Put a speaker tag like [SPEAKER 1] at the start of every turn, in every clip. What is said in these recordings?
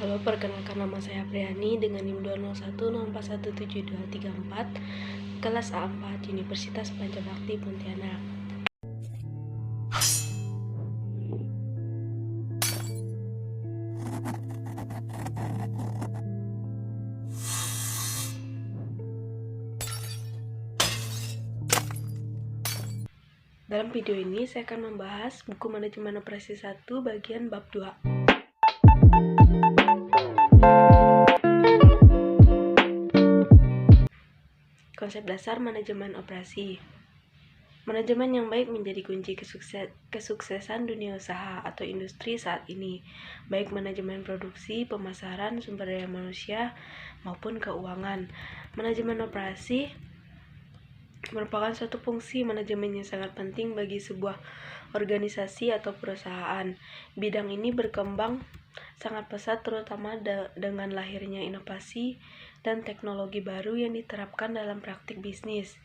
[SPEAKER 1] Halo, perkenalkan nama saya Priani dengan NIM 20104172234, kelas A4 Universitas Pancabakti Pontianak. Dalam video ini saya akan membahas buku Manajemen Operasi 1 bagian bab 2. Konsep dasar manajemen operasi. Manajemen yang baik menjadi kunci kesuksesan dunia usaha atau industri saat ini, baik manajemen produksi, pemasaran, sumber daya manusia, maupun keuangan. Manajemen operasi merupakan suatu fungsi manajemen yang sangat penting bagi sebuah organisasi atau perusahaan. Bidang ini berkembang sangat pesat terutama dengan lahirnya inovasi dan teknologi baru yang diterapkan dalam praktik bisnis.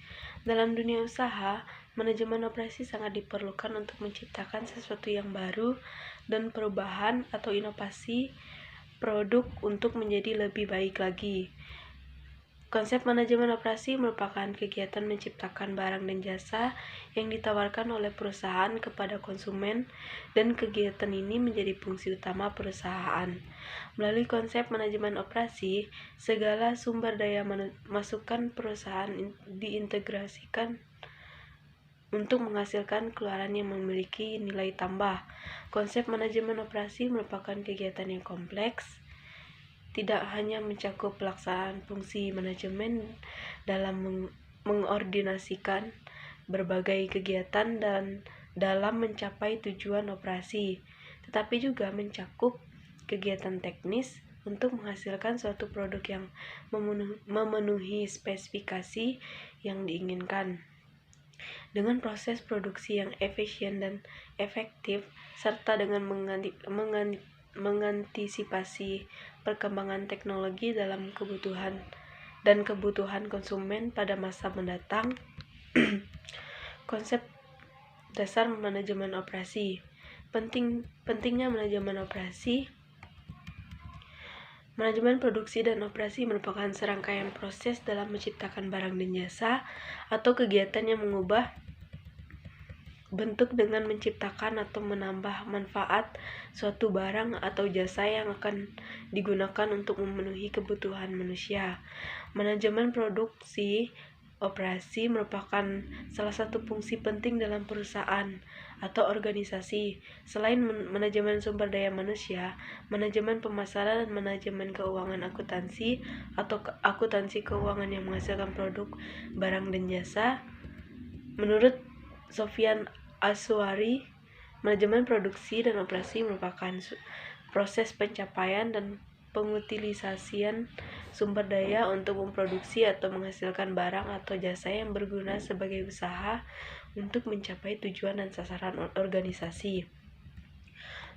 [SPEAKER 1] Dalam dunia usaha, manajemen operasi sangat diperlukan untuk menciptakan sesuatu yang baru dan perubahan atau inovasi produk untuk menjadi lebih baik lagi. Konsep manajemen operasi merupakan kegiatan menciptakan barang dan jasa yang ditawarkan oleh perusahaan kepada konsumen, dan kegiatan ini menjadi fungsi utama perusahaan. Melalui konsep manajemen operasi, segala sumber daya masukan perusahaan diintegrasikan untuk menghasilkan keluaran yang memiliki nilai tambah. Konsep manajemen operasi merupakan kegiatan yang kompleks, tidak hanya mencakup pelaksanaan fungsi manajemen dalam mengordinasikan berbagai kegiatan dan dalam mencapai tujuan operasi, tetapi juga mencakup kegiatan teknis untuk menghasilkan suatu produk yang memenuhi spesifikasi yang diinginkan. Dengan proses produksi yang efisien dan efektif, serta dengan mengantisipasi perkembangan teknologi dalam kebutuhan konsumen pada masa mendatang. Konsep dasar manajemen operasi. Pentingnya manajemen operasi. Manajemen produksi dan operasi merupakan serangkaian proses dalam menciptakan barang dan jasa atau kegiatan yang mengubah bentuk dengan menciptakan atau menambah manfaat suatu barang atau jasa yang akan digunakan untuk memenuhi kebutuhan manusia. Manajemen produksi operasi merupakan salah satu fungsi penting dalam perusahaan atau organisasi. Selain manajemen sumber daya manusia, manajemen pemasaran dan manajemen keuangan akuntansi atau akuntansi keuangan yang menghasilkan produk, barang dan jasa. Menurut Sofyan Aswari, manajemen produksi dan operasi merupakan proses pencapaian dan pengutilisasian sumber daya untuk memproduksi atau menghasilkan barang atau jasa yang berguna sebagai usaha untuk mencapai tujuan dan sasaran organisasi.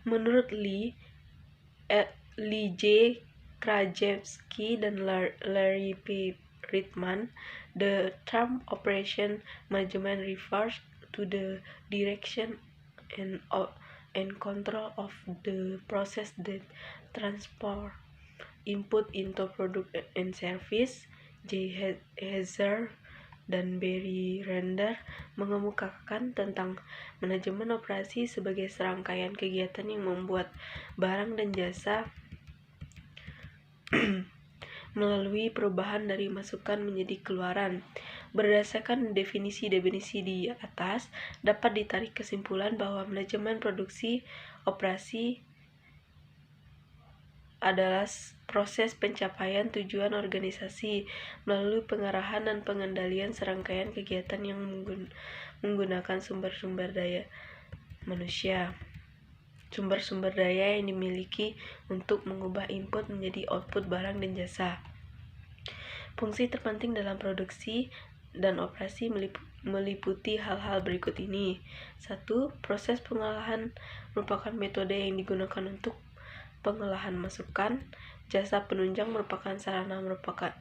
[SPEAKER 1] Menurut Lee J. Krajewski dan Larry P. Ritman, the term operation management refers to the direction and control of the process that transport input into product and service. J. Hazer dan Barry Render mengemukakan tentang manajemen operasi sebagai serangkaian kegiatan yang membuat barang dan jasa melalui perubahan dari masukan menjadi keluaran. Berdasarkan definisi-definisi di atas, dapat ditarik kesimpulan bahwa manajemen produksi operasi adalah proses pencapaian tujuan organisasi melalui pengarahan dan pengendalian serangkaian kegiatan yang menggunakan sumber-sumber daya manusia. Sumber-sumber daya yang dimiliki untuk mengubah input menjadi output barang dan jasa. Fungsi terpenting dalam produksi dan operasi meliputi hal-hal berikut ini. 1. Proses pengolahan merupakan metode yang digunakan untuk pengolahan masukan. Jasa penunjang merupakan sarana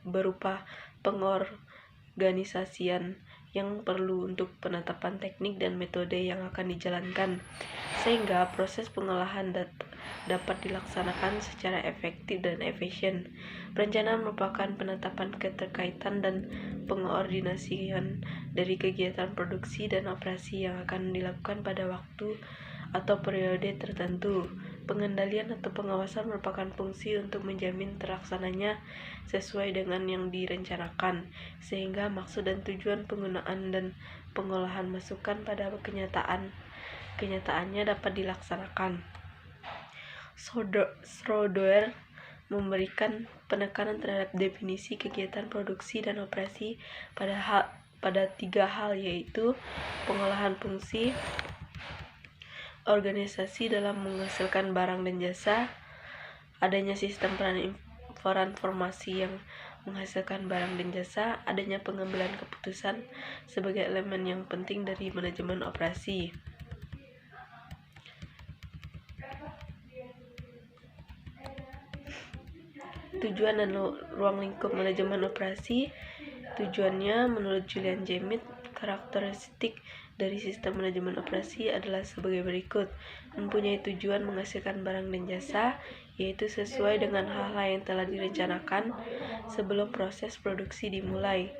[SPEAKER 1] berupa pengorganisasian yang perlu untuk penetapan teknik dan metode yang akan dijalankan, sehingga proses pengolahan dapat dilaksanakan secara efektif dan efisien. Perencanaan merupakan penetapan keterkaitan dan pengordinasian dari kegiatan produksi dan operasi yang akan dilakukan pada waktu atau periode tertentu. Pengendalian atau pengawasan merupakan fungsi untuk menjamin terlaksananya sesuai dengan yang direncanakan, sehingga maksud dan tujuan penggunaan dan pengolahan masukan pada kenyataannya dapat dilaksanakan. Schroeder memberikan penekanan terhadap definisi kegiatan produksi dan operasi pada 3 hal, yaitu pengolahan fungsi, organisasi dalam menghasilkan barang dan jasa, adanya sistem peran informasi yang menghasilkan barang dan jasa, adanya pengambilan keputusan sebagai elemen yang penting dari manajemen operasi. Tujuan dan ruang lingkup manajemen operasi. Tujuannya menurut Julian Jemith, karakteristik dari sistem manajemen operasi adalah sebagai berikut: mempunyai tujuan menghasilkan barang dan jasa, yaitu sesuai dengan hal-hal yang telah direncanakan sebelum proses produksi dimulai;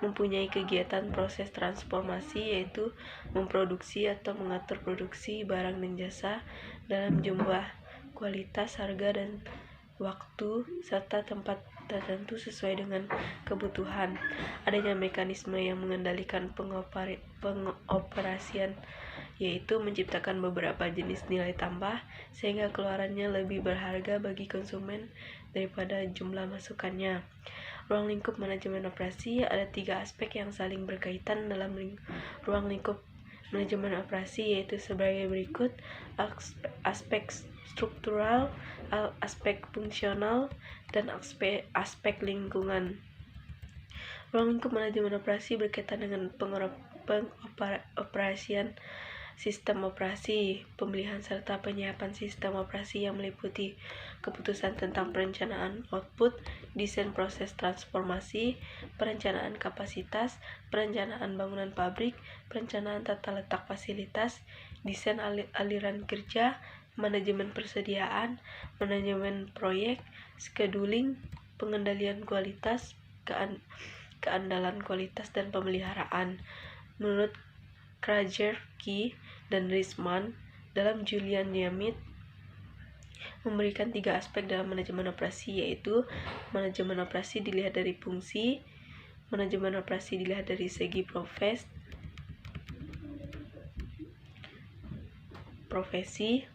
[SPEAKER 1] mempunyai kegiatan proses transformasi, yaitu memproduksi atau mengatur produksi barang dan jasa dalam jumlah, kualitas, harga, dan waktu serta tempat tertentu sesuai dengan kebutuhan. Adanya mekanisme yang mengendalikan pengoperasian, yaitu menciptakan beberapa jenis nilai tambah sehingga keluarannya lebih berharga bagi konsumen daripada jumlah masukannya. Ruang lingkup manajemen operasi. Ada 3 aspek yang saling berkaitan dalam ruang lingkup manajemen operasi, yaitu sebagai berikut: aspek struktural, aspek fungsional, dan aspek lingkungan. Ruang lingkup manajemen operasi berkaitan dengan pengoperasian sistem operasi, pemilihan serta penyiapan sistem operasi yang meliputi keputusan tentang perencanaan output, desain proses transformasi, perencanaan kapasitas, perencanaan bangunan pabrik, perencanaan tata letak fasilitas, desain aliran kerja, manajemen persediaan, manajemen proyek, scheduling, pengendalian kualitas, keandalan kualitas, dan pemeliharaan. Menurut Krajerski dan Risman, dalam Julian Jemith memberikan 3 aspek dalam manajemen operasi, yaitu manajemen operasi dilihat dari fungsi, manajemen operasi dilihat dari segi profesi,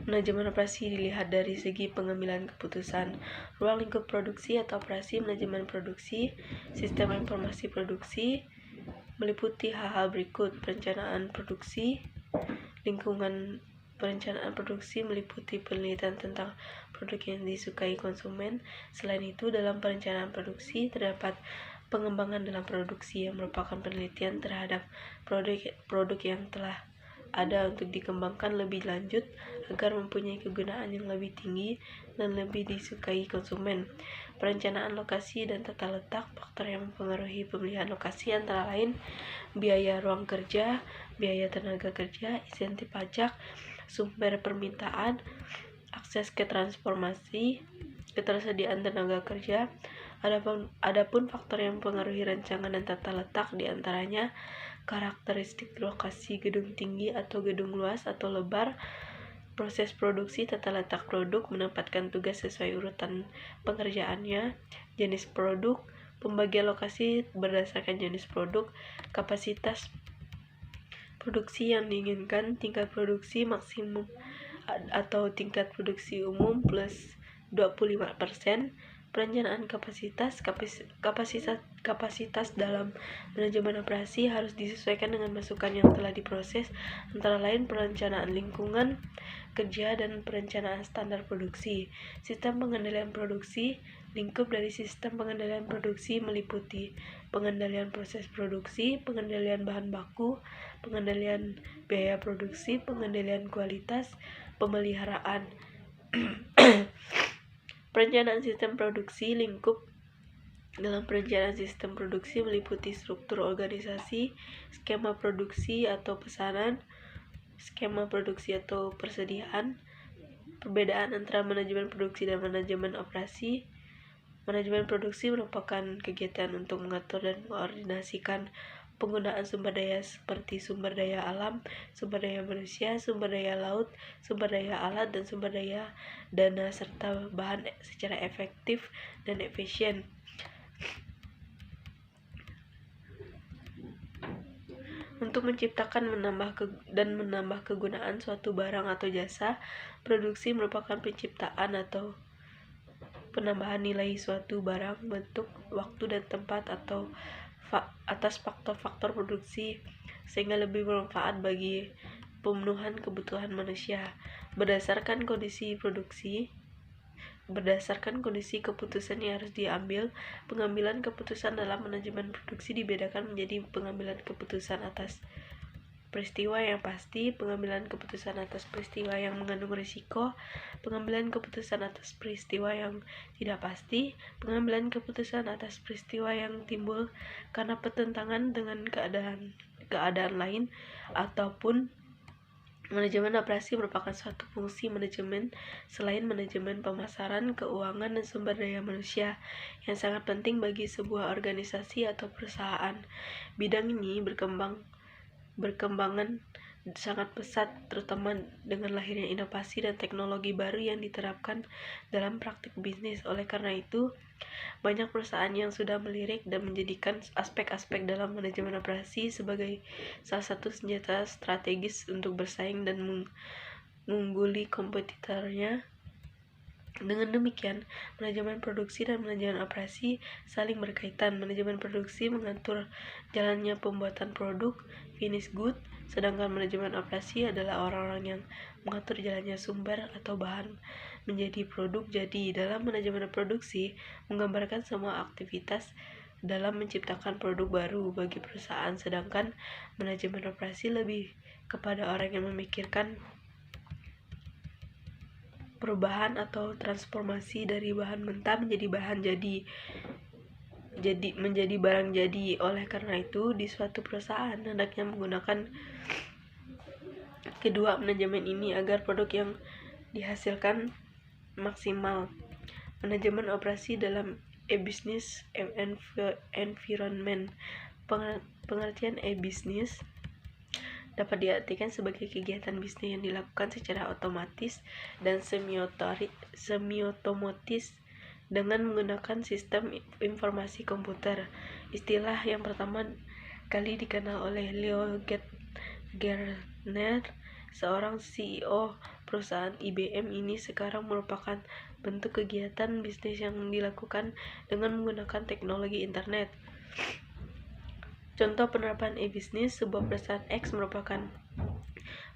[SPEAKER 1] manajemen operasi dilihat dari segi pengambilan keputusan. Ruang lingkup produksi atau operasi. Manajemen produksi. Sistem informasi produksi meliputi hal-hal berikut: perencanaan produksi. Lingkungan perencanaan produksi meliputi penelitian tentang produk yang disukai konsumen. Selain itu, dalam perencanaan produksi terdapat pengembangan dalam produksi, yang merupakan penelitian terhadap produk yang telah ada untuk dikembangkan lebih lanjut agar mempunyai kegunaan yang lebih tinggi dan lebih disukai konsumen. Perencanaan lokasi dan tata letak. Faktor yang mempengaruhi pemilihan lokasi antara lain biaya ruang kerja, biaya tenaga kerja, insentif pajak, sumber permintaan, akses ke transformasi, ketersediaan tenaga kerja. Adapun faktor yang mempengaruhi rancangan dan tata letak diantaranya karakteristik lokasi gedung tinggi atau gedung luas atau lebar, proses produksi, tata letak produk, menempatkan tugas sesuai urutan pengerjaannya, jenis produk, pembagian lokasi berdasarkan jenis produk, kapasitas produksi yang diinginkan, tingkat produksi maksimum atau tingkat produksi umum plus 25%, perencanaan kapasitas dalam manajemen operasi harus disesuaikan dengan masukan yang telah diproses, antara lain perencanaan lingkungan kerja dan perencanaan standar produksi. Sistem pengendalian produksi. Lingkup dari sistem pengendalian produksi meliputi pengendalian proses produksi, pengendalian bahan baku, pengendalian biaya produksi, pengendalian kualitas, pemeliharaan. Perencanaan sistem produksi. Lingkup Dalam perencanaan sistem produksi meliputi struktur organisasi, skema produksi atau pesanan, skema produksi atau persediaan, perbedaan antara manajemen produksi dan manajemen operasi. Manajemen produksi merupakan kegiatan untuk mengatur dan mengkoordinasikan penggunaan sumber daya seperti sumber daya alam, sumber daya manusia, sumber daya laut, sumber daya alat, dan sumber daya dana serta bahan secara efektif dan efisien. Untuk menciptakan dan menambah kegunaan suatu barang atau jasa, produksi merupakan penciptaan atau penambahan nilai suatu barang, bentuk, waktu, dan tempat atau atas faktor-faktor produksi sehingga lebih bermanfaat bagi pemenuhan kebutuhan manusia. Berdasarkan kondisi keputusan yang harus diambil, pengambilan keputusan dalam manajemen produksi dibedakan menjadi pengambilan keputusan atas peristiwa yang pasti, pengambilan keputusan atas peristiwa yang mengandung risiko, pengambilan keputusan atas peristiwa yang tidak pasti, pengambilan keputusan atas peristiwa yang timbul karena pertentangan dengan keadaan lain, ataupun manajemen operasi merupakan suatu fungsi manajemen selain manajemen pemasaran, keuangan, dan sumber daya manusia yang sangat penting bagi sebuah organisasi atau perusahaan. Bidang ini berkembangan sangat pesat, terutama dengan lahirnya inovasi dan teknologi baru yang diterapkan dalam praktik bisnis. Oleh karena itu, banyak perusahaan yang sudah melirik dan menjadikan aspek-aspek dalam manajemen operasi sebagai salah satu senjata strategis untuk bersaing dan mengungguli kompetitornya. Dengan demikian, manajemen produksi dan manajemen operasi saling berkaitan. Manajemen produksi mengatur jalannya pembuatan produk, finished good, sedangkan manajemen operasi adalah orang-orang yang mengatur jalannya sumber atau bahan menjadi produk jadi. Dalam manajemen produksi menggambarkan semua aktivitas dalam menciptakan produk baru bagi perusahaan, sedangkan manajemen operasi lebih kepada orang yang memikirkan perubahan atau transformasi dari bahan mentah menjadi barang jadi. Oleh karena itu, di suatu perusahaan hendaknya menggunakan kedua manajemen ini agar produk yang dihasilkan maksimal. Manajemen operasi dalam e-business environment. Pengertian e-business dapat diartikan sebagai kegiatan bisnis yang dilakukan secara otomatis dan semi-otomatis dengan menggunakan sistem informasi komputer. Istilah yang pertama kali dikenal oleh Leo Gertner, seorang CEO perusahaan IBM. Ini sekarang merupakan bentuk kegiatan bisnis yang dilakukan dengan menggunakan teknologi internet. Contoh penerapan e-business, sebuah perusahaan X merupakan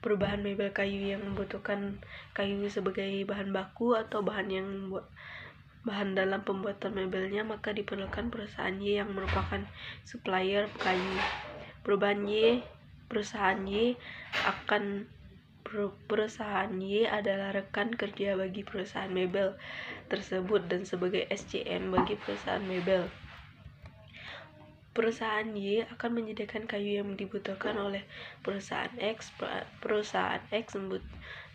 [SPEAKER 1] perubahan mebel kayu yang membutuhkan kayu sebagai bahan baku atau bahan dalam pembuatan mebelnya, maka diperlukan perusahaan Y yang merupakan supplier kayu. Perusahaan Y adalah rekan kerja bagi perusahaan mebel tersebut dan sebagai SCM bagi perusahaan mebel. Perusahaan Y akan menyediakan kayu yang dibutuhkan oleh perusahaan X. Perusahaan X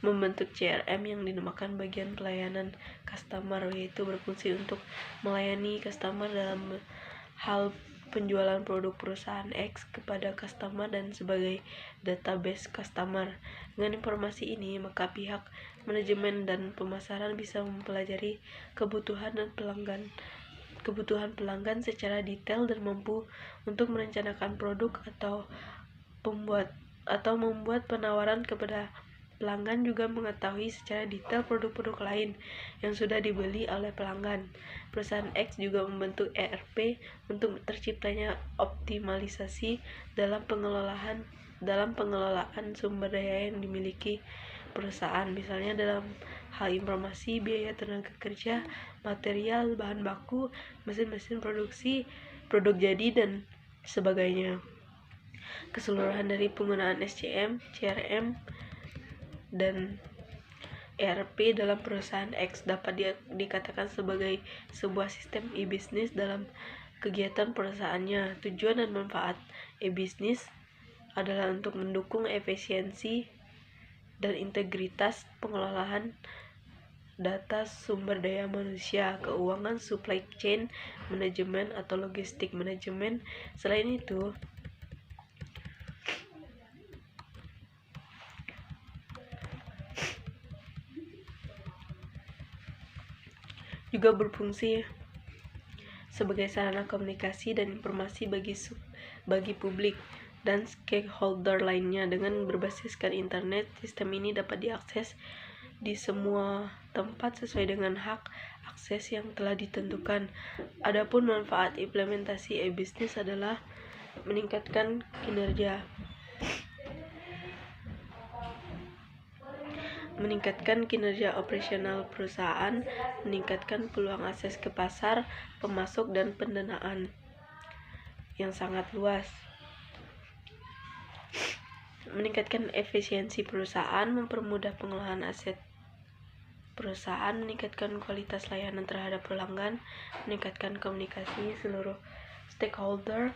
[SPEAKER 1] membentuk CRM yang dinamakan bagian pelayanan customer, yaitu berfungsi untuk melayani customer dalam hal penjualan produk perusahaan X kepada customer dan sebagai database customer. Dengan informasi ini, maka pihak manajemen dan pemasaran bisa mempelajari kebutuhan pelanggan secara detail dan mampu untuk merencanakan produk atau membuat penawaran kepada pelanggan, juga mengetahui secara detail produk-produk lain yang sudah dibeli oleh pelanggan. Perusahaan X juga membentuk ERP untuk terciptanya optimalisasi dalam pengelolaan sumber daya yang dimiliki perusahaan, misalnya dalam hal informasi, biaya tenaga kerja, material, bahan baku, mesin-mesin produksi, produk jadi, dan sebagainya. Keseluruhan dari penggunaan SCM, CRM, dan ERP dalam perusahaan X dapat dikatakan sebagai sebuah sistem e-bisnis dalam kegiatan perusahaannya. Tujuan dan manfaat e-bisnis adalah untuk mendukung efisiensi dan integritas pengelolaan data, sumber daya manusia, keuangan, supply chain manajemen atau logistik manajemen. Selain itu, juga berfungsi sebagai sarana komunikasi dan informasi bagi publik dan stakeholder lainnya. Dengan berbasiskan internet, sistem ini dapat diakses di semua tempat sesuai dengan hak akses yang telah ditentukan. Adapun manfaat implementasi e-bisnis adalah meningkatkan kinerja operasional perusahaan, meningkatkan peluang akses ke pasar, pemasok dan pendanaan yang sangat luas, meningkatkan efisiensi perusahaan, mempermudah pengelolaan aset perusahaan, meningkatkan kualitas layanan terhadap pelanggan, meningkatkan komunikasi seluruh stakeholder,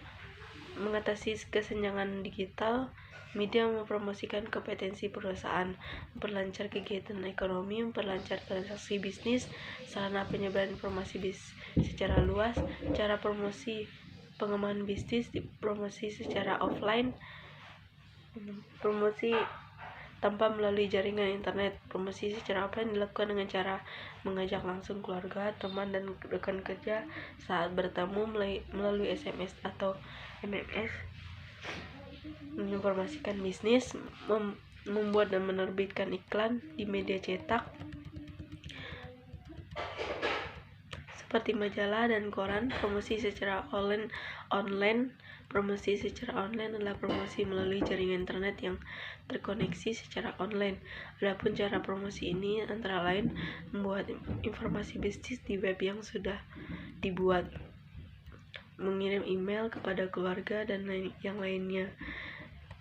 [SPEAKER 1] mengatasi kesenjangan digital, media mempromosikan kompetensi perusahaan, memperlancar kegiatan ekonomi, memperlancar transaksi bisnis, sarana penyebaran informasi secara luas, cara promosi pengembangan bisnis, promosi secara offline, promosi tanpa melalui jaringan internet. Promosi secara offline dilakukan dengan cara mengajak langsung keluarga, teman, dan rekan kerja saat bertemu melalui SMS atau MMS, menginformasikan bisnis, membuat dan menerbitkan iklan di media cetak seperti majalah dan koran. Promosi secara online. Promosi secara online adalah promosi melalui jaringan internet yang terkoneksi secara online. Adapun cara promosi ini antara lain membuat informasi bisnis di web yang sudah dibuat, mengirim email kepada keluarga dan yang lainnya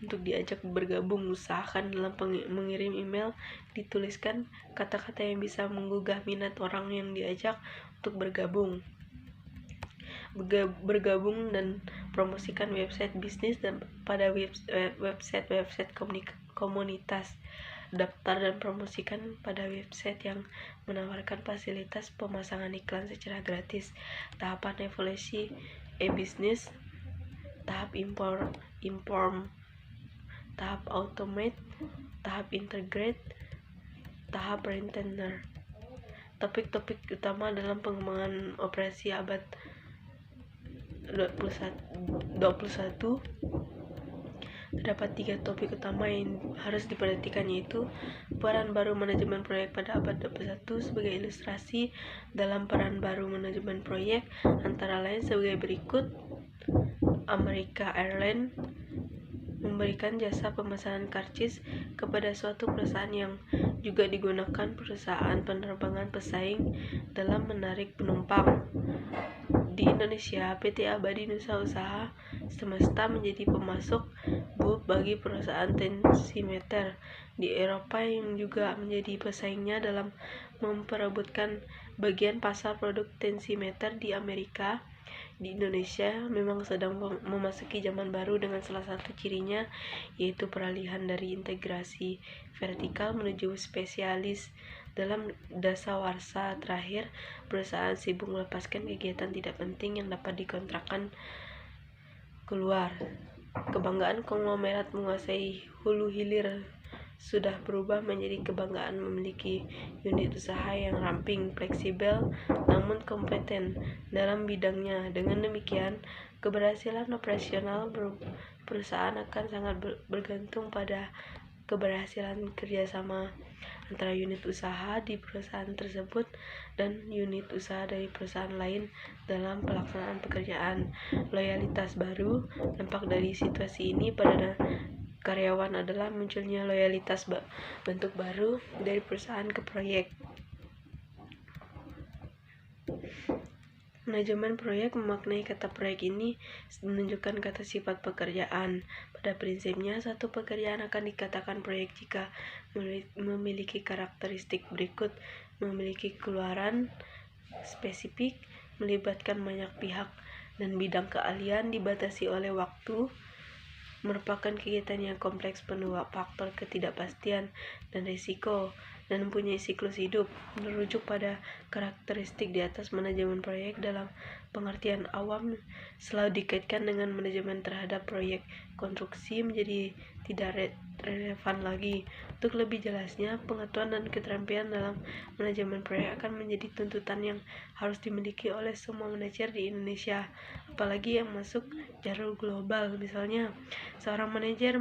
[SPEAKER 1] untuk diajak bergabung. Usahakan dalam mengirim email dituliskan kata-kata yang bisa menggugah minat orang yang diajak untuk bergabung dan promosikan website bisnis dan pada website komunitas. Daftar dan promosikan pada website yang menawarkan fasilitas pemasangan iklan secara gratis. Tahapan evolusi e-bisnis: tahap inform, tahap automate, tahap integrate, tahap retainer. Topik-topik utama dalam pengembangan operasi abad 21. Terdapat 3 topik utama yang harus diperhatikan, yaitu peran baru manajemen proyek pada abad 21. Sebagai ilustrasi dalam peran baru manajemen proyek antara lain sebagai berikut. American Airlines memberikan jasa pemesanan karcis kepada suatu perusahaan yang juga digunakan perusahaan penerbangan pesaing dalam menarik penumpang. Di Indonesia, PT Abadi Nusa Usaha Semesta menjadi pemasok bulk bagi perusahaan tensimeter di Eropa yang juga menjadi pesaingnya dalam memperebutkan bagian pasar produk tensimeter di Amerika. Di Indonesia memang sedang memasuki zaman baru dengan salah satu cirinya yaitu peralihan dari integrasi vertikal menuju spesialis. Dalam dasawarsa terakhir, perusahaan sibuk melepaskan kegiatan tidak penting yang dapat dikontrakkan keluar. Kebanggaan konglomerat menguasai hulu hilir sudah berubah menjadi kebanggaan memiliki unit usaha yang ramping, fleksibel, namun kompeten dalam bidangnya. Dengan demikian, keberhasilan operasional perusahaan akan sangat bergantung pada keberhasilan kerjasama antara unit usaha di perusahaan tersebut dan unit usaha dari perusahaan lain dalam pelaksanaan pekerjaan. Loyalitas baru. Dampak dari situasi ini pada karyawan adalah munculnya loyalitas bentuk baru dari perusahaan ke proyek. Manajemen proyek memaknai kata proyek ini menunjukkan kata sifat pekerjaan. Pada prinsipnya, suatu pekerjaan akan dikatakan proyek jika memiliki karakteristik berikut: memiliki keluaran spesifik, melibatkan banyak pihak, dan bidang keahlian, dibatasi oleh waktu, merupakan kegiatan yang kompleks penuh faktor ketidakpastian dan risiko, dan mempunyai siklus hidup. Merujuk pada karakteristik di atas, manajemen proyek dalam pengertian awam selalu dikaitkan dengan manajemen terhadap proyek konstruksi menjadi tidak relevan lagi. Untuk lebih jelasnya, pengetahuan dan keterampilan dalam manajemen proyek akan menjadi tuntutan yang harus dimiliki oleh semua manajer di Indonesia, apalagi yang masuk jalur global. Misalnya, seorang manajer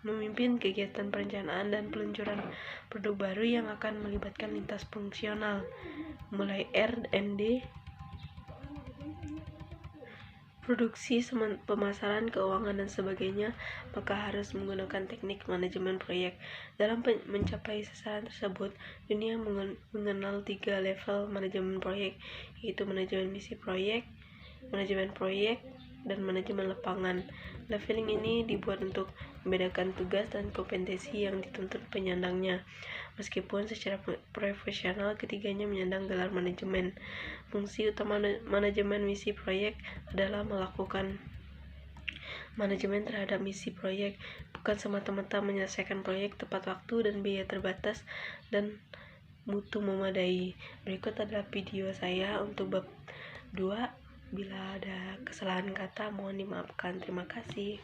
[SPEAKER 1] memimpin kegiatan perencanaan dan peluncuran produk baru yang akan melibatkan lintas fungsional, mulai R&D, produksi, pemasaran, keuangan, dan sebagainya, maka harus menggunakan teknik manajemen proyek. Dalam mencapai sasaran tersebut, dunia mengenal 3 level manajemen proyek, yaitu manajemen misi proyek, dan manajemen lapangan. Leveling ini dibuat untuk membedakan tugas dan kompetensi yang dituntut penyandangnya. Meskipun secara profesional ketiganya menyandang gelar manajemen, fungsi utama manajemen misi proyek adalah melakukan manajemen terhadap misi proyek, bukan semata-mata menyelesaikan proyek tepat waktu dan biaya terbatas dan mutu memadai. Berikut adalah video saya untuk bab 2. Bila ada kesalahan kata, mohon dimaafkan. Terima kasih.